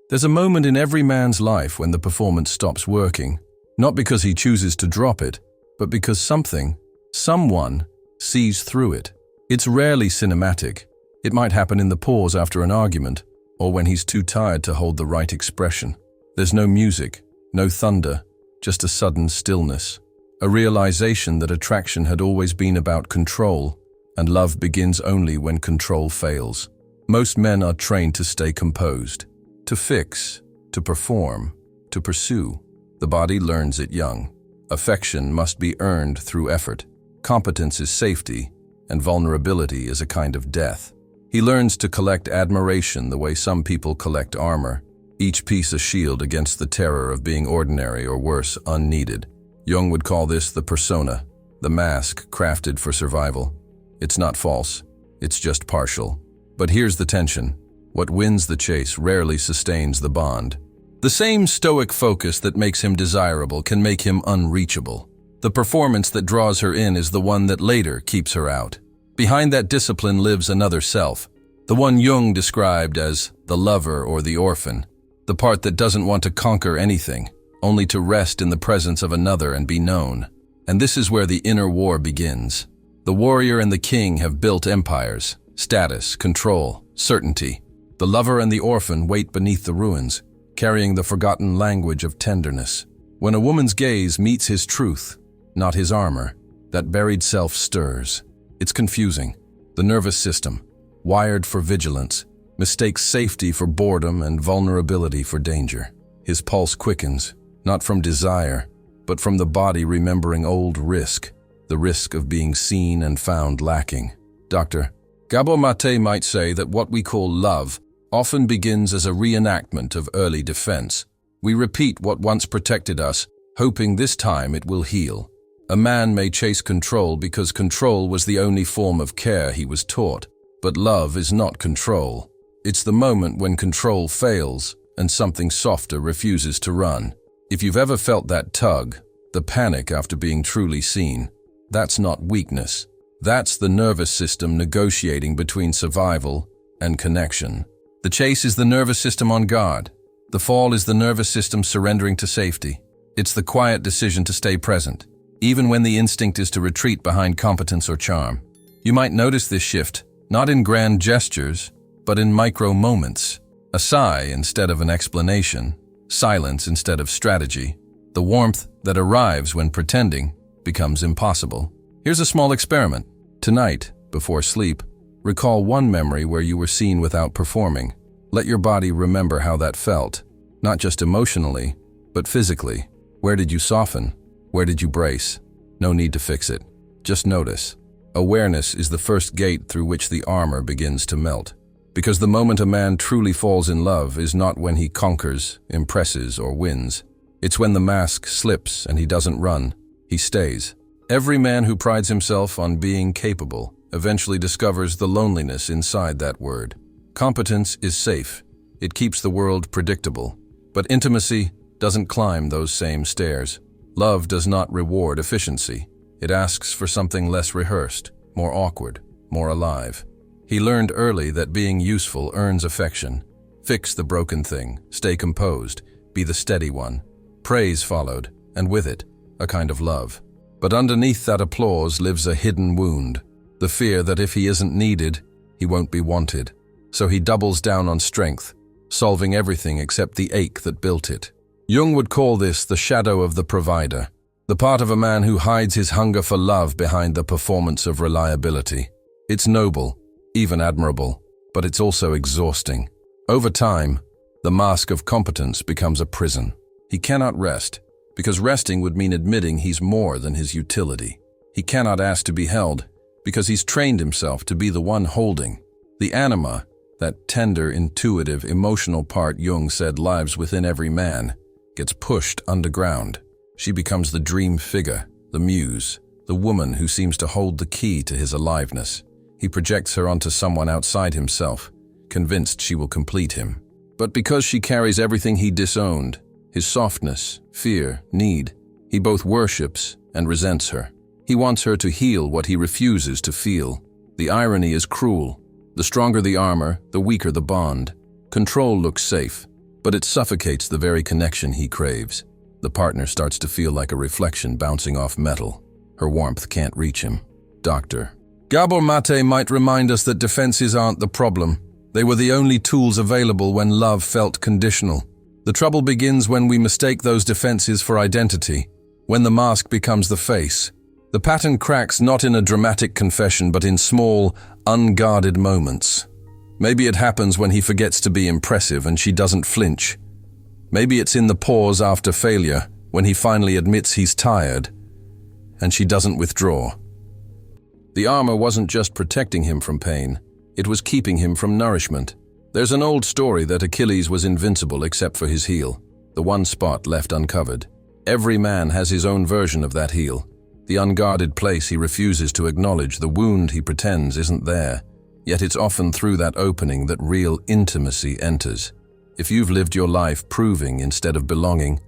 There's a moment in every man's life when the performance stops working, not because he chooses to drop it, but because someone, sees through it. It's rarely cinematic. It might happen in the pause after an argument, or when he's too tired to hold the right expression. There's no music, no thunder, just a sudden stillness. A realization that attraction had always been about control, and love begins only when control fails. Most men are trained to stay composed, to fix, to perform, to pursue. The body learns it young. Affection must be earned through effort. Competence is safety, and vulnerability is a kind of death. He learns to collect admiration the way some people collect armor, each piece a shield against the terror of being ordinary or worse, unneeded. Jung would call this the persona, the mask crafted for survival. It's not false, it's just partial. But here's the tension. What wins the chase rarely sustains the bond. The same stoic focus that makes him desirable can make him unreachable. The performance that draws her in is the one that later keeps her out. Behind that discipline lives another self, the one Jung described as the lover or the orphan, the part that doesn't want to conquer anything, only to rest in the presence of another and be known. And this is where the inner war begins. The warrior and the king have built empires, status, control, certainty. The lover and the orphan wait beneath the ruins, carrying the forgotten language of tenderness. When a woman's gaze meets his truth, not his armor, that buried self stirs. It's confusing. The nervous system, wired for vigilance, mistakes safety for boredom and vulnerability for danger. His pulse quickens, not from desire, but from the body remembering old risk, the risk of being seen and found lacking. Dr. Gabor Mate might say that what we call love often begins as a reenactment of early defense. We repeat what once protected us, hoping this time it will heal. A man may chase control because control was the only form of care he was taught. But love is not control. It's the moment when control fails and something softer refuses to run. If you've ever felt that tug, the panic after being truly seen, that's not weakness. That's the nervous system negotiating between survival and connection. The chase is the nervous system on guard. The fall is the nervous system surrendering to safety. It's the quiet decision to stay present, even when the instinct is to retreat behind competence or charm. You might notice this shift, not in grand gestures, but in micro moments. A sigh instead of an explanation, silence instead of strategy. The warmth that arrives when pretending becomes impossible. Here's a small experiment. Tonight, before sleep, recall one memory where you were seen without performing. Let your body remember how that felt, not just emotionally, but physically. Where did you soften? Where did you brace? No need to fix it. Just notice. Awareness is the first gate through which the armor begins to melt. Because the moment a man truly falls in love is not when he conquers, impresses, or wins. It's when the mask slips and he doesn't run, he stays. Every man who prides himself on being capable eventually discovers the loneliness inside that word. Competence is safe. It keeps the world predictable. But intimacy doesn't climb those same stairs. Love does not reward efficiency. It asks for something less rehearsed, more awkward, more alive. He learned early that being useful earns affection. Fix the broken thing, stay composed, be the steady one. Praise followed, and with it, a kind of love. But underneath that applause lives a hidden wound, the fear that if he isn't needed, he won't be wanted. So he doubles down on strength, solving everything except the ache that built it. Jung would call this the shadow of the provider, the part of a man who hides his hunger for love behind the performance of reliability. It's noble, even admirable, but it's also exhausting. Over time, the mask of competence becomes a prison. He cannot rest, because resting would mean admitting he's more than his utility. He cannot ask to be held, because he's trained himself to be the one holding. The anima, that tender, intuitive, emotional part Jung said lives within every man, gets pushed underground. She becomes the dream figure, the muse, the woman who seems to hold the key to his aliveness. He projects her onto someone outside himself, convinced she will complete him. But because she carries everything he disowned, his softness, fear, need, he both worships and resents her. He wants her to heal what he refuses to feel. The irony is cruel. The stronger the armor, the weaker the bond. Control looks safe. but it suffocates the very connection he craves. The partner starts to feel like a reflection bouncing off metal. Her warmth can't reach him. Dr. Gabor Mate might remind us that defenses aren't the problem. They were the only tools available when love felt conditional. The trouble begins when we mistake those defenses for identity, when the mask becomes the face. The pattern cracks not in a dramatic confession, but in small, unguarded moments. Maybe it happens when he forgets to be impressive and she doesn't flinch. Maybe it's in the pause after failure, when he finally admits he's tired, and she doesn't withdraw. The armor wasn't just protecting him from pain, it was keeping him from nourishment. There's an old story that Achilles was invincible except for his heel, the one spot left uncovered. Every man has his own version of that heel, the unguarded place he refuses to acknowledge, the wound he pretends isn't there. Yet it's often through that opening that real intimacy enters. If you've lived your life proving instead of belonging,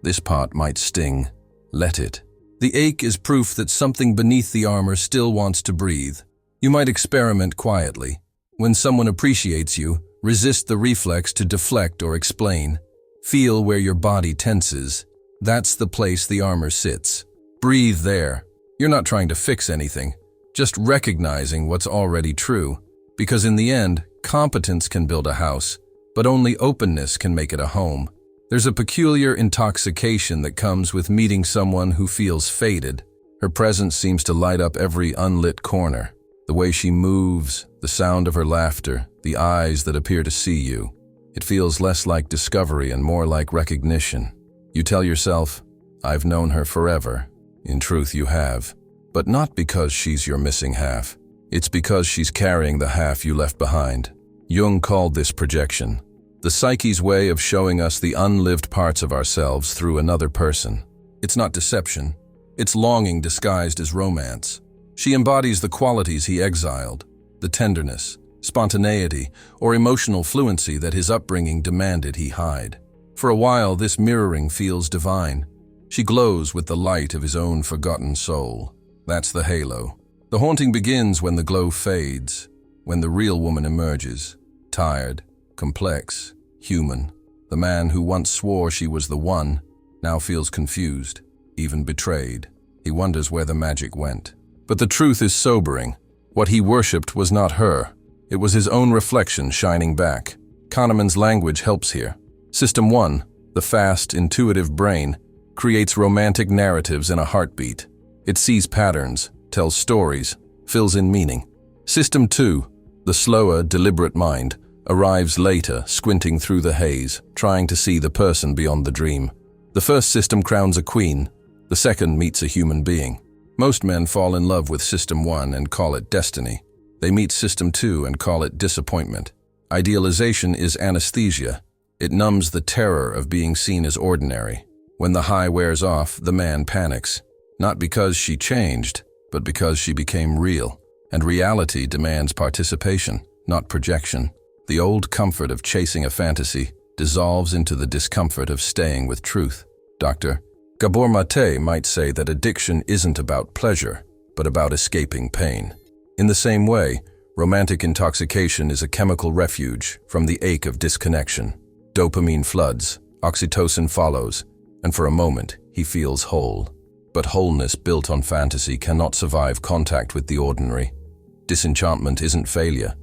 this part might sting. Let it. The ache is proof that something beneath the armor still wants to breathe. You might experiment quietly. When someone appreciates you, resist the reflex to deflect or explain. Feel where your body tenses. That's the place the armor sits. Breathe there. You're not trying to fix anything, just recognizing what's already true. Because in the end, competence can build a house, but only openness can make it a home. There's a peculiar intoxication that comes with meeting someone who feels faded. Her presence seems to light up every unlit corner. The way she moves, the sound of her laughter, the eyes that appear to see you. It feels less like discovery and more like recognition. You tell yourself, I've known her forever. In truth, you have. But not because she's your missing half. It's because she's carrying the half you left behind. Jung called this projection, the psyche's way of showing us the unlived parts of ourselves through another person. It's not deception. It's longing disguised as romance. She embodies the qualities he exiled, the tenderness, spontaneity, or emotional fluency that his upbringing demanded he hide. For a while, this mirroring feels divine. She glows with the light of his own forgotten soul. That's the halo. The haunting begins when the glow fades, when the real woman emerges, tired, complex, human. The man who once swore she was the one now feels confused, even betrayed. He wonders where the magic went. But the truth is sobering. What he worshipped was not her. It was his own reflection shining back. Kahneman's language helps here. System 1, the fast, intuitive brain, creates romantic narratives in a heartbeat. It sees patterns, tells stories, fills in meaning. System 2, the slower, deliberate mind, arrives later, squinting through the haze, trying to see the person beyond the dream. The first system crowns a queen, the second meets a human being. Most men fall in love with System 1 and call it destiny. They meet System 2 and call it disappointment. Idealization is anesthesia. It numbs the terror of being seen as ordinary. When the high wears off, the man panics. Not because she changed, but because she became real. And reality demands participation, not projection. The old comfort of chasing a fantasy dissolves into the discomfort of staying with truth. Dr. Gabor Mate might say that addiction isn't about pleasure, but about escaping pain. In the same way, romantic intoxication is a chemical refuge from the ache of disconnection. Dopamine floods, oxytocin follows, and for a moment, he feels whole. But wholeness built on fantasy cannot survive contact with the ordinary. Disenchantment isn't failure.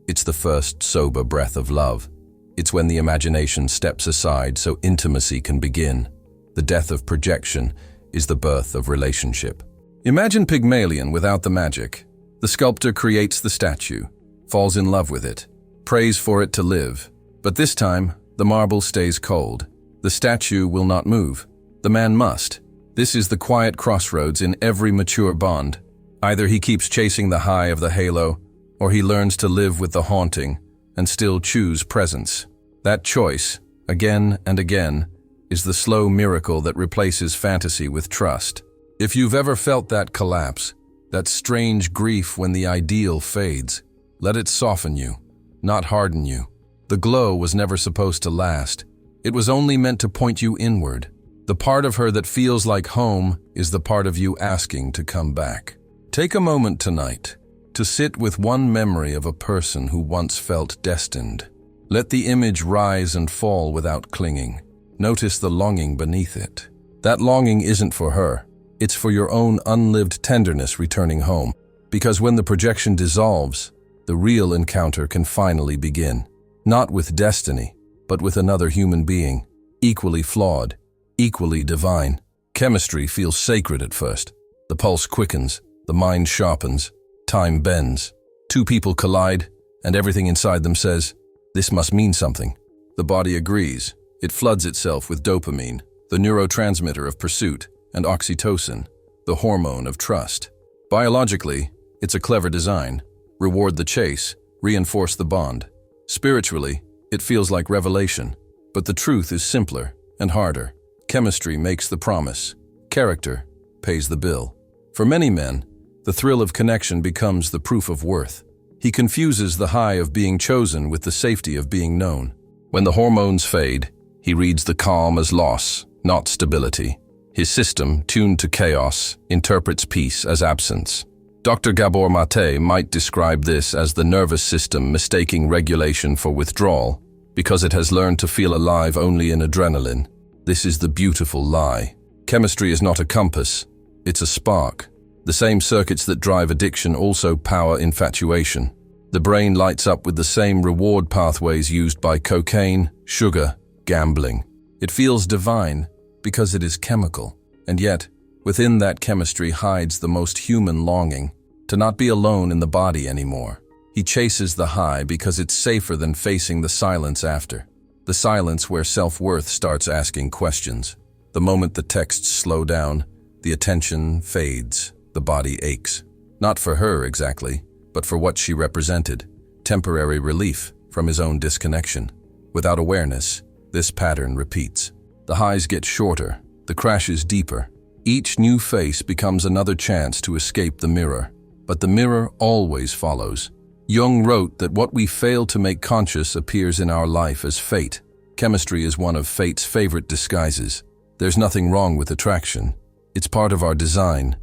It's the first sober breath of love. It's when the imagination steps aside so intimacy can begin. The death of projection is the birth of relationship. Imagine Pygmalion without the magic. The sculptor creates the statue, falls in love with it, prays for it to live. But this time, the marble stays cold. The statue will not move. The man must. This is the quiet crossroads in every mature bond. Either he keeps chasing the high of the halo, or he learns to live with the haunting and still choose presence. That choice, again and again, is the slow miracle that replaces fantasy with trust. If you've ever felt that collapse, that strange grief when the ideal fades, let it soften you, not harden you. The glow was never supposed to last. It was only meant to point you inward. The part of her that feels like home is the part of you asking to come back. Take a moment tonight to sit with one memory of a person who once felt destined. Let the image rise and fall without clinging. Notice the longing beneath it. That longing isn't for her. It's for your own unlived tenderness returning home. Because when the projection dissolves, the real encounter can finally begin. Not with destiny, but with another human being, equally flawed, equally divine. Chemistry feels sacred at first. The pulse quickens, the mind sharpens, time bends. Two people collide, and everything inside them says, "This must mean something." The body agrees. It floods itself with dopamine, the neurotransmitter of pursuit, and oxytocin, the hormone of trust. Biologically, it's a clever design. Reward the chase, reinforce the bond. Spiritually, it feels like revelation. But the truth is simpler and harder. Chemistry makes the promise. Character pays the bill. For many men, the thrill of connection becomes the proof of worth. He confuses the high of being chosen with the safety of being known. When the hormones fade, he reads the calm as loss, not stability. His system, tuned to chaos, interprets peace as absence. Dr. Gabor Mate might describe this as the nervous system mistaking regulation for withdrawal because it has learned to feel alive only in adrenaline. This is the beautiful lie. Chemistry is not a compass, it's a spark. The same circuits that drive addiction also power infatuation. The brain lights up with the same reward pathways used by cocaine, sugar, gambling. It feels divine because it is chemical, and yet, within that chemistry hides the most human longing, to not be alone in the body anymore. He chases the high because it's safer than facing the silence after. The silence where self-worth starts asking questions. The moment the texts slow down, the attention fades, the body aches. Not for her exactly, but for what she represented. Temporary relief from his own disconnection. Without awareness, this pattern repeats. The highs get shorter, the crashes deeper. Each new face becomes another chance to escape the mirror. But the mirror always follows. Jung wrote that what we fail to make conscious appears in our life as fate. Chemistry is one of fate's favorite disguises. There's nothing wrong with attraction. It's part of our design.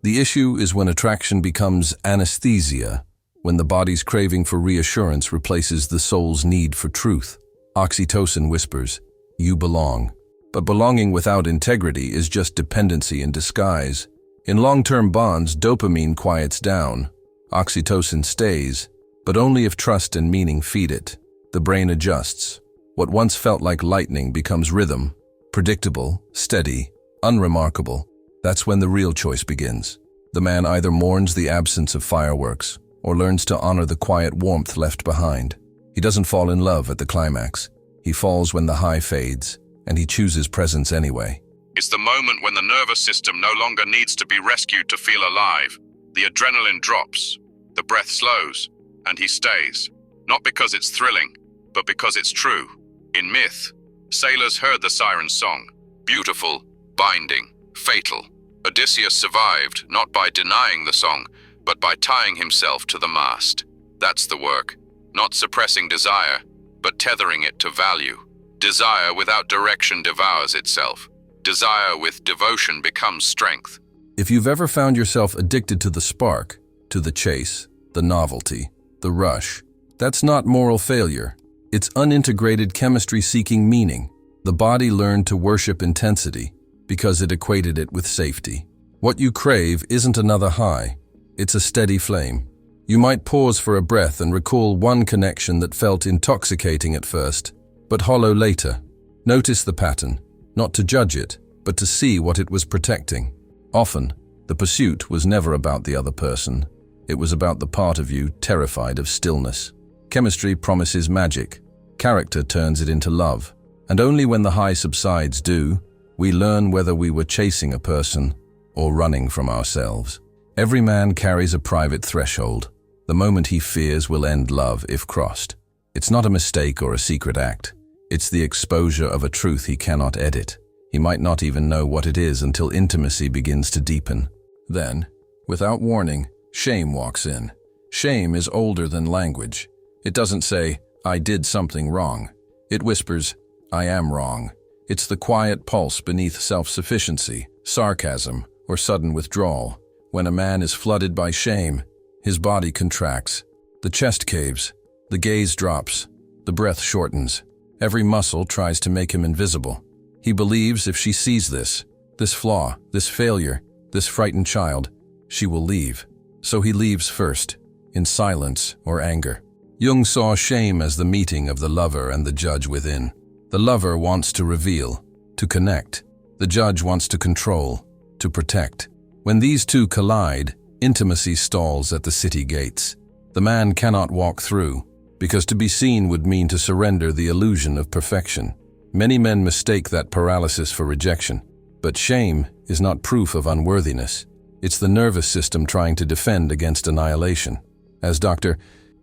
The issue is when attraction becomes anesthesia, when the body's craving for reassurance replaces the soul's need for truth. Oxytocin whispers, "You belong." But belonging without integrity is just dependency in disguise. In long-term bonds, dopamine quiets down. Oxytocin stays, but only if trust and meaning feed it. The brain adjusts. What once felt like lightning becomes rhythm, predictable, steady, unremarkable. That's when the real choice begins. The man either mourns the absence of fireworks or learns to honor the quiet warmth left behind. He doesn't fall in love at the climax. He falls when the high fades, and he chooses presence anyway. It's the moment when the nervous system no longer needs to be rescued to feel alive. The adrenaline drops, the breath slows, and he stays. Not because it's thrilling, but because it's true. In myth, sailors heard the siren's song. Beautiful, binding, fatal. Odysseus survived not by denying the song, but by tying himself to the mast. That's the work. Not suppressing desire, but tethering it to value. Desire without direction devours itself. Desire with devotion becomes strength. If you've ever found yourself addicted to the spark, to the chase, the novelty, the rush, that's not moral failure. It's unintegrated chemistry seeking meaning. The body learned to worship intensity because it equated it with safety. What you crave isn't another high. It's a steady flame. You might pause for a breath and recall one connection that felt intoxicating at first, but hollow later. Notice the pattern, not to judge it, but to see what it was protecting. Often, the pursuit was never about the other person. It was about the part of you terrified of stillness. Chemistry promises magic. Character turns it into love. And only when the high subsides do, we learn whether we were chasing a person or running from ourselves. Every man carries a private threshold. The moment he fears will end love if crossed. It's not a mistake or a secret act. It's the exposure of a truth he cannot edit. He might not even know what it is until intimacy begins to deepen. Then, without warning, shame walks in. Shame is older than language. It doesn't say, "I did something wrong." It whispers, "I am wrong." It's the quiet pulse beneath self-sufficiency, sarcasm, or sudden withdrawal. When a man is flooded by shame, his body contracts. The chest caves, the gaze drops, The breath shortens. Every muscle tries to make him invisible. He believes if she sees this flaw, this failure, this frightened child, she will leave. So he leaves first, in silence or anger. Jung saw shame as the meeting of the lover and the judge within. The lover wants to reveal, to connect. The judge wants to control, to protect. When these two collide, intimacy stalls at the city gates. The man cannot walk through, because to be seen would mean to surrender the illusion of perfection. Many men mistake that paralysis for rejection, but shame is not proof of unworthiness. It's the nervous system trying to defend against annihilation. As Dr.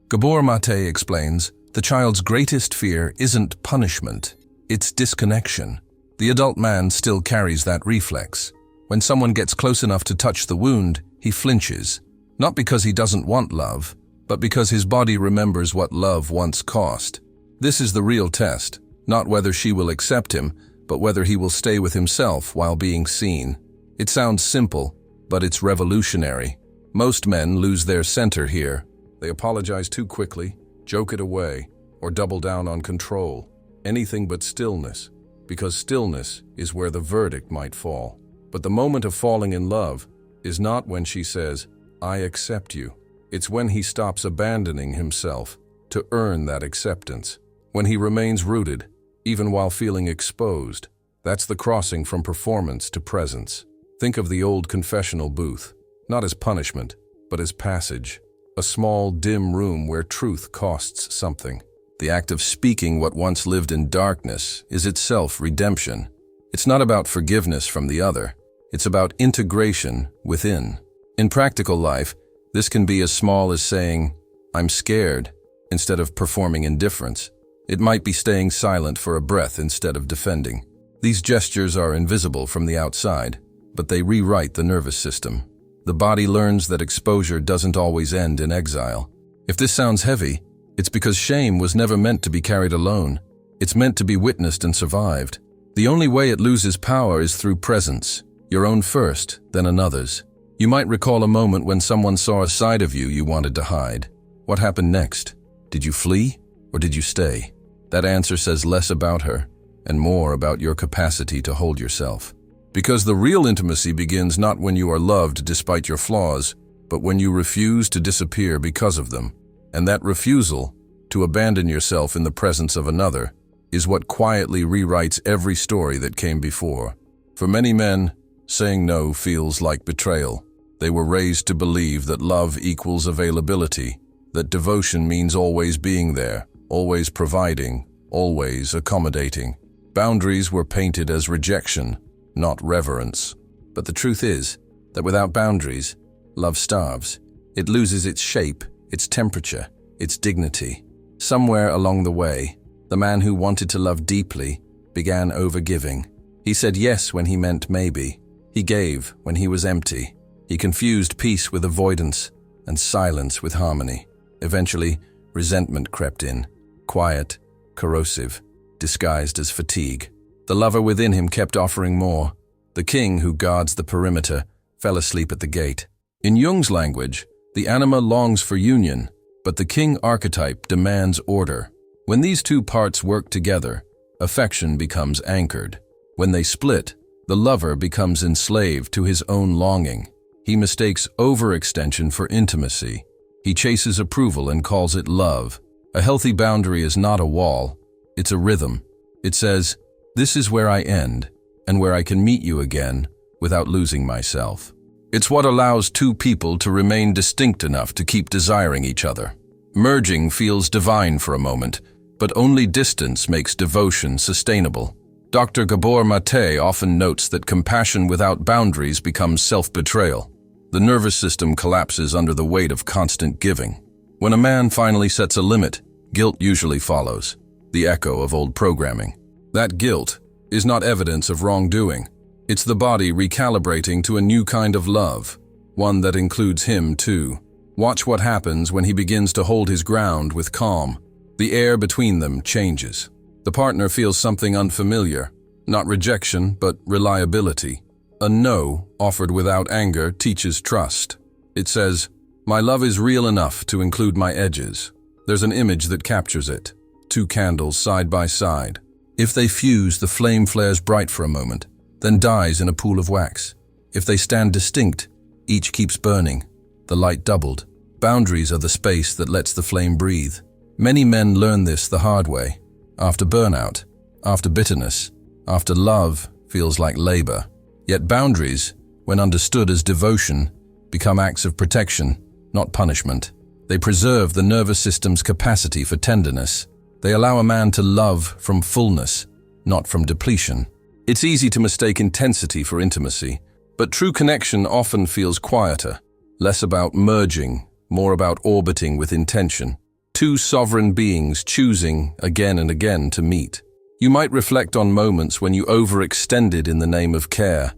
Gabor Mate explains, the child's greatest fear isn't punishment, it's disconnection. The adult man still carries that reflex. When someone gets close enough to touch the wound, he flinches, not because he doesn't want love, but because his body remembers what love once cost. This is the real test, not whether she will accept him, but whether he will stay with himself while being seen. It sounds simple, but it's revolutionary. Most men lose their center here. They apologize too quickly, joke it away, or double down on control. Anything but stillness, because stillness is where the verdict might fall. But the moment of falling in love is not when she says, "I accept you." It's when he stops abandoning himself to earn that acceptance. When he remains rooted, even while feeling exposed. That's the crossing from performance to presence. Think of the old confessional booth, not as punishment, but as passage. A small, dim room where truth costs something. The act of speaking what once lived in darkness is itself redemption. It's not about forgiveness from the other. It's about integration within. In practical life, this can be as small as saying, "I'm scared," instead of performing indifference. It might be staying silent for a breath instead of defending. These gestures are invisible from the outside, but they rewrite the nervous system. The body learns that exposure doesn't always end in exile. If this sounds heavy, it's because shame was never meant to be carried alone. It's meant to be witnessed and survived. The only way it loses power is through presence, your own first, then another's. You might recall a moment when someone saw a side of you you wanted to hide. What happened next? Did you flee or did you stay? That answer says less about her and more about your capacity to hold yourself. Because the real intimacy begins not when you are loved despite your flaws, but when you refuse to disappear because of them. And that refusal, to abandon yourself in the presence of another, is what quietly rewrites every story that came before. For many men, saying no feels like betrayal. They were raised to believe that love equals availability, that devotion means always being there, always providing, always accommodating. Boundaries were painted as rejection, not reverence. But the truth is that without boundaries, love starves. It loses its shape, its temperature, its dignity. Somewhere along the way, the man who wanted to love deeply began overgiving. He said yes when he meant maybe. He gave when he was empty. He confused peace with avoidance and silence with harmony. Eventually, resentment crept in, quiet, corrosive, disguised as fatigue. The lover within him kept offering more. The king who guards the perimeter fell asleep at the gate. In Jung's language, the anima longs for union, but the king archetype demands order. When these two parts work together, affection becomes anchored. When they split, the lover becomes enslaved to his own longing. He mistakes overextension for intimacy. He chases approval and calls it love. A healthy boundary is not a wall, it's a rhythm. It says, "This is where I end, and where I can meet you again without losing myself." It's what allows two people to remain distinct enough to keep desiring each other. Merging feels divine for a moment, but only distance makes devotion sustainable. Dr. Gabor Mate often notes that compassion without boundaries becomes self-betrayal. The nervous system collapses under the weight of constant giving. When a man finally sets a limit, guilt usually follows, the echo of old programming. That guilt is not evidence of wrongdoing. It's the body recalibrating to a new kind of love, one that includes him too. Watch what happens when he begins to hold his ground with calm. The air between them changes. The partner feels something unfamiliar, not rejection, but reliability. A no offered without anger teaches trust. It says, "My love is real enough to include my edges." There's an image that captures it. two candles side by side. If they fuse, the flame flares bright for a moment, then dies in a pool of wax. If they stand distinct, each keeps burning, the light doubled. Boundaries are the space that lets the flame breathe. Many men learn this the hard way, after burnout, after bitterness, after love feels like labor. Yet boundaries, when understood as devotion, become acts of protection, not punishment. They preserve the nervous system's capacity for tenderness. They allow a man to love from fullness, not from depletion. It's easy to mistake intensity for intimacy, but true connection often feels quieter, less about merging, more about orbiting with intention. Two sovereign beings choosing again and again to meet. You might reflect on moments when you overextended in the name of care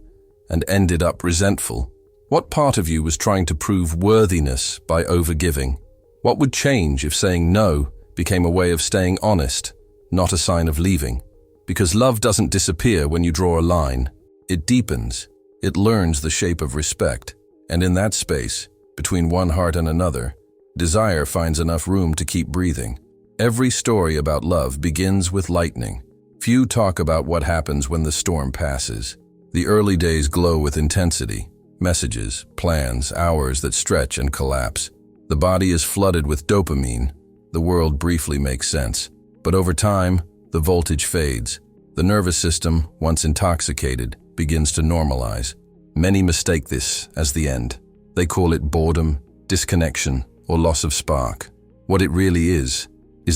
and ended up resentful. What part of you was trying to prove worthiness by overgiving? What would change if saying no became a way of staying honest, not a sign of leaving? Because love doesn't disappear when you draw a line. It deepens. It learns the shape of respect. And in that space, between one heart and another, desire finds enough room to keep breathing. Every story about love begins with lightning. Few talk about what happens when the storm passes. The early days glow with intensity. Messages, plans, hours that stretch and collapse. The body is flooded with dopamine. The world briefly makes sense. But over time, the voltage fades. The nervous system, once intoxicated, begins to normalize. Many mistake this as the end. They call it boredom, disconnection, or loss of spark. What it really is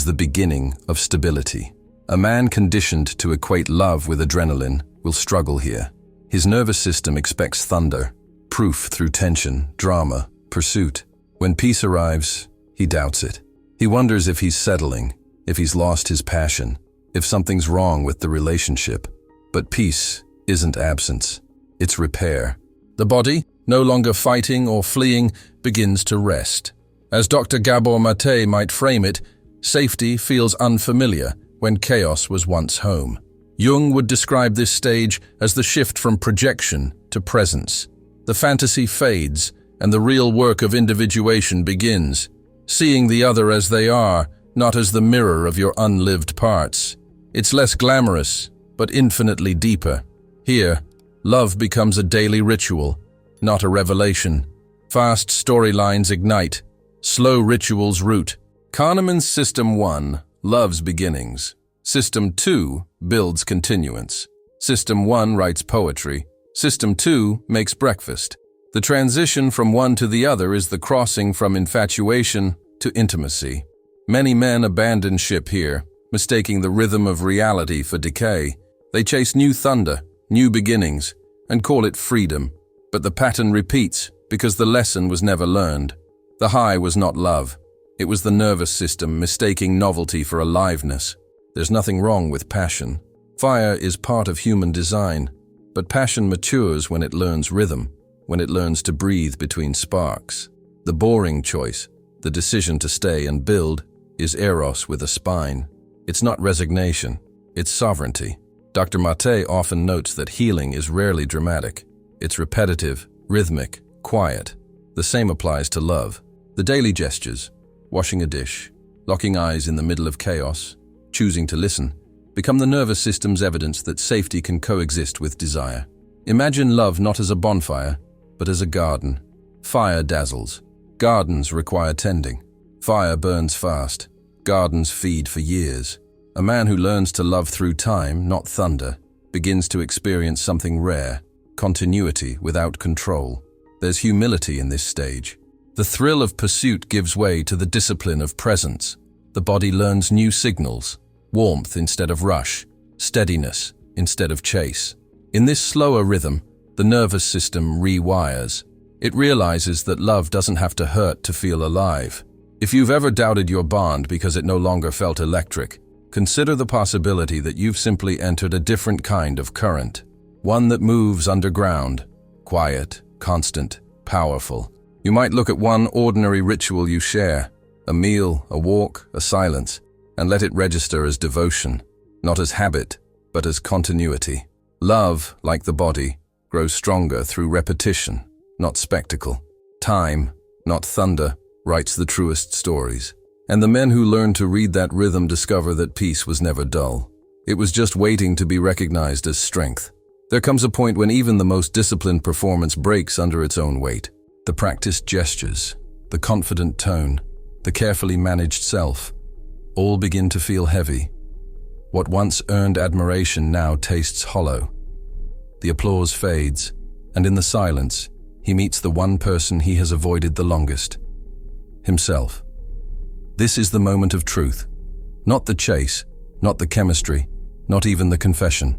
the beginning of stability. A man conditioned to equate love with adrenaline will struggle here. His nervous system expects thunder, proof through tension, drama, pursuit. When peace arrives, he doubts it. He wonders if he's settling, if he's lost his passion, if something's wrong with the relationship. But peace isn't absence, it's repair. The body, no longer fighting or fleeing, begins to rest. As Dr. Gabor Mate might frame it, safety feels unfamiliar when chaos was once home. Jung would describe this stage as the shift from projection to presence. The fantasy fades, and the real work of individuation begins, seeing the other as they are, not as the mirror of your unlived parts. It's less glamorous, but infinitely deeper. Here, love becomes a daily ritual, not a revelation. Fast storylines ignite, slow rituals root. Kahneman's System 1, love's beginnings. System 2 builds continuance. System 1 writes poetry. System 2 makes breakfast. The transition from one to the other is the crossing from infatuation to intimacy. Many men abandon ship here, mistaking the rhythm of reality for decay. They chase new thunder, new beginnings, and call it freedom. But the pattern repeats because the lesson was never learned. The high was not love. It was the nervous system mistaking novelty for aliveness. There's nothing wrong with passion. Fire is part of human design. But passion matures when it learns rhythm, when it learns to breathe between sparks. The boring choice, the decision to stay and build, is eros with a spine. It's not resignation, it's sovereignty. Dr. Mate often notes that healing is rarely dramatic. It's repetitive, rhythmic, quiet. The same applies to love. The daily gestures, washing a dish, locking eyes in the middle of chaos, choosing to listen, become the nervous system's evidence that safety can coexist with desire. Imagine love not as a bonfire, but as a garden. Fire dazzles. Gardens require tending. Fire burns fast. Gardens feed for years. A man who learns to love through time, not thunder, begins to experience something rare, continuity without control. There's humility in this stage. The thrill of pursuit gives way to the discipline of presence. The body learns new signals, warmth instead of rush, steadiness instead of chase. In this slower rhythm, the nervous system rewires. It realizes that love doesn't have to hurt to feel alive. If you've ever doubted your bond because it no longer felt electric, consider the possibility that you've simply entered a different kind of current, one that moves underground, quiet, constant, powerful. You might look at one ordinary ritual you share, a meal, a walk, a silence, and let it register as devotion, not as habit, but as continuity. Love, like the body, grows stronger through repetition, not spectacle. Time, not thunder, writes the truest stories. And the men who learned to read that rhythm discover that peace was never dull. It was just waiting to be recognized as strength. There comes a point when even the most disciplined performance breaks under its own weight. The practiced gestures, the confident tone, the carefully managed self, all begin to feel heavy. What once earned admiration now tastes hollow. The applause fades, and in the silence, he meets the one person he has avoided the longest: himself. This is the moment of truth. Not the chase, not the chemistry, not even the confession.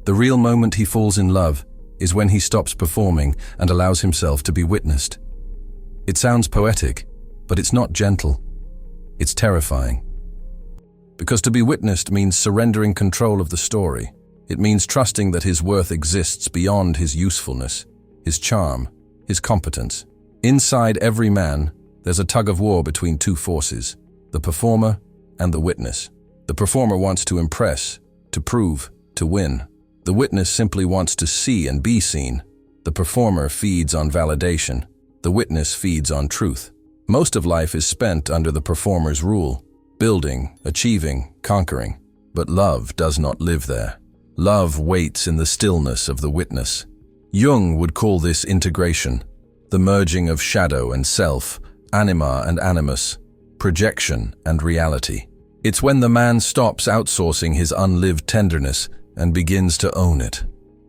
The real moment he falls in love is when he stops performing and allows himself to be witnessed. It sounds poetic, but it's not gentle. It's terrifying. Because to be witnessed means surrendering control of the story. It means trusting that his worth exists beyond his usefulness, his charm, his competence. Inside every man, there's a tug-of-war between two forces: the performer and the witness. The performer wants to impress, to prove, to win. The witness simply wants to see and be seen. The performer feeds on validation. The witness feeds on truth. Most of life is spent under the performer's rule, building, achieving, conquering. But love does not live there. Love waits in the stillness of the witness. Jung would call this integration, the merging of shadow and self, anima and animus, projection and reality. It's when the man stops outsourcing his unlived tenderness and begins to own it.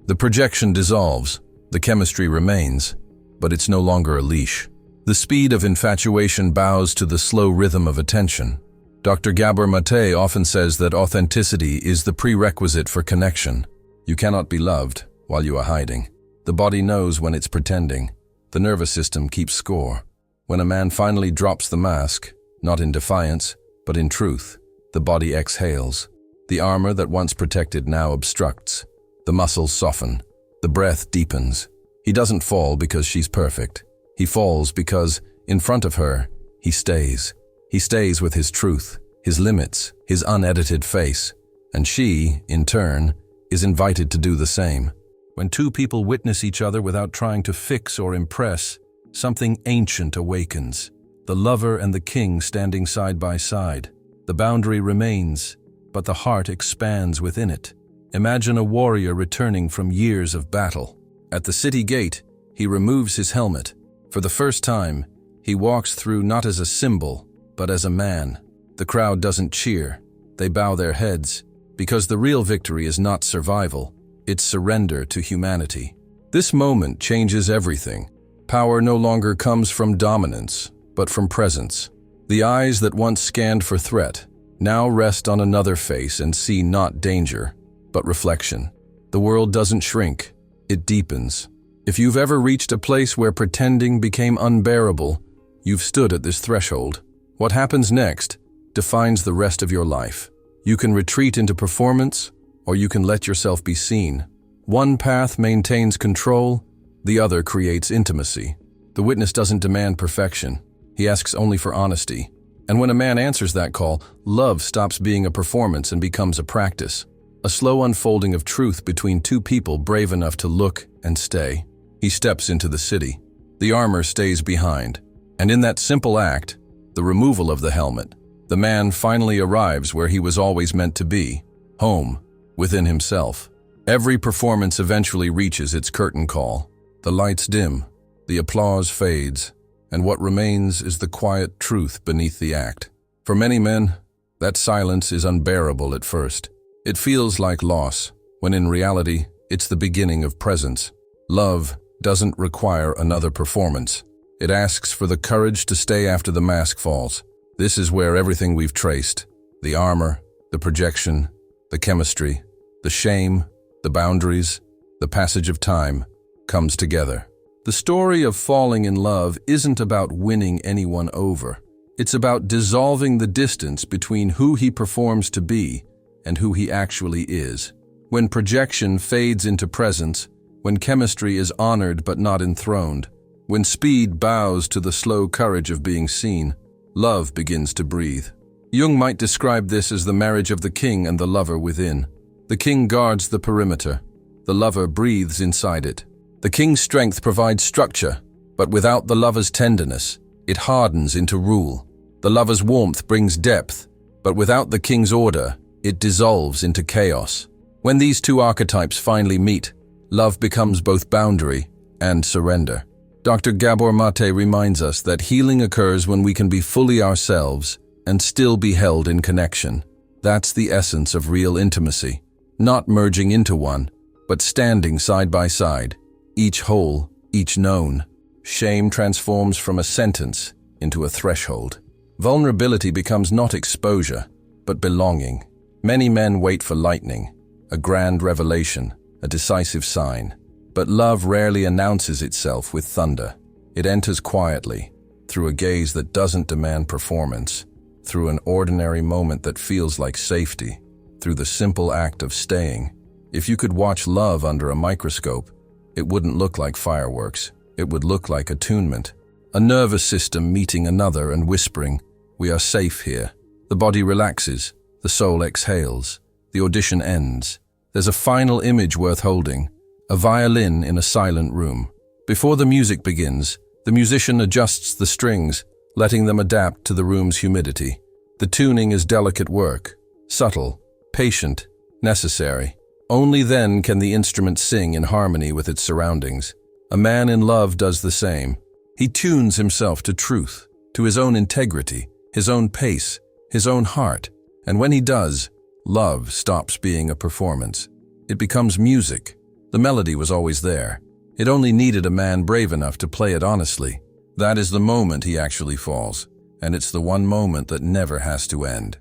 The projection dissolves, the chemistry remains, but it's no longer a leash. The speed of infatuation bows to the slow rhythm of attention. Dr. Gabor Mate often says that authenticity is the prerequisite for connection. You cannot be loved while you are hiding. The body knows when it's pretending. The nervous system keeps score. When a man finally drops the mask, not in defiance, but in truth, the body exhales. The armor that once protected now obstructs. The muscles soften. The breath deepens. He doesn't fall because she's perfect. He falls because, in front of her, he stays. He stays with his truth, his limits, his unedited face. And she, in turn, is invited to do the same. When two people witness each other without trying to fix or impress, something ancient awakens. The lover and the king standing side by side. The boundary remains, but the heart expands within it. Imagine a warrior returning from years of battle. At the city gate, he removes his helmet. For the first time, he walks through not as a symbol, but as a man. The crowd doesn't cheer. They bow their heads, because the real victory is not survival, it's surrender to humanity. This moment changes everything. Power no longer comes from dominance, but from presence. The eyes that once scanned for threat now rest on another face and see not danger, but reflection. The world doesn't shrink, it deepens. If you've ever reached a place where pretending became unbearable, you've stood at this threshold. What happens next defines the rest of your life. You can retreat into performance, or you can let yourself be seen. One path maintains control, the other creates intimacy. The witness doesn't demand perfection. He asks only for honesty. And when a man answers that call, love stops being a performance and becomes a practice. A slow unfolding of truth between two people brave enough to look and stay. He steps into the city. The armor stays behind. And in that simple act, the removal of the helmet, the man finally arrives where he was always meant to be, home, within himself. Every performance eventually reaches its curtain call. The lights dim, the applause fades, and what remains is the quiet truth beneath the act. For many men, that silence is unbearable at first. It feels like loss, when in reality, it's the beginning of presence. Love doesn't require another performance. It asks for the courage to stay after the mask falls. This is where everything we've traced, the armor, the projection, the chemistry, the shame, the boundaries, the passage of time, comes together. The story of falling in love isn't about winning anyone over. It's about dissolving the distance between who he performs to be and who he actually is. When projection fades into presence, when chemistry is honored but not enthroned, when speed bows to the slow courage of being seen, love begins to breathe. Jung might describe this as the marriage of the king and the lover within. The king guards the perimeter. The lover breathes inside it. The king's strength provides structure, but without the lover's tenderness, it hardens into rule. The lover's warmth brings depth, but without the king's order, it dissolves into chaos. When these two archetypes finally meet, love becomes both boundary and surrender. Dr. Gabor Mate reminds us that healing occurs when we can be fully ourselves and still be held in connection. That's the essence of real intimacy, not merging into one, but standing side by side, each whole, each known. Shame transforms from a sentence into a threshold. Vulnerability becomes not exposure, but belonging. Many men wait for lightning, a grand revelation, a decisive sign. But love rarely announces itself with thunder. It enters quietly, through a gaze that doesn't demand performance, through an ordinary moment that feels like safety, through the simple act of staying. If you could watch love under a microscope, it wouldn't look like fireworks. It would look like attunement. A nervous system meeting another and whispering, "We are safe here." The body relaxes, the soul exhales, the audition ends. There's a final image worth holding, a violin in a silent room. Before the music begins, the musician adjusts the strings, letting them adapt to the room's humidity. The tuning is delicate work, subtle, patient, necessary. Only then can the instrument sing in harmony with its surroundings. A man in love does the same. He tunes himself to truth, to his own integrity, his own pace, his own heart. And when he does, love stops being a performance. It becomes music. The melody was always there. It only needed a man brave enough to play it honestly. That is the moment he actually falls, and it's the one moment that never has to end.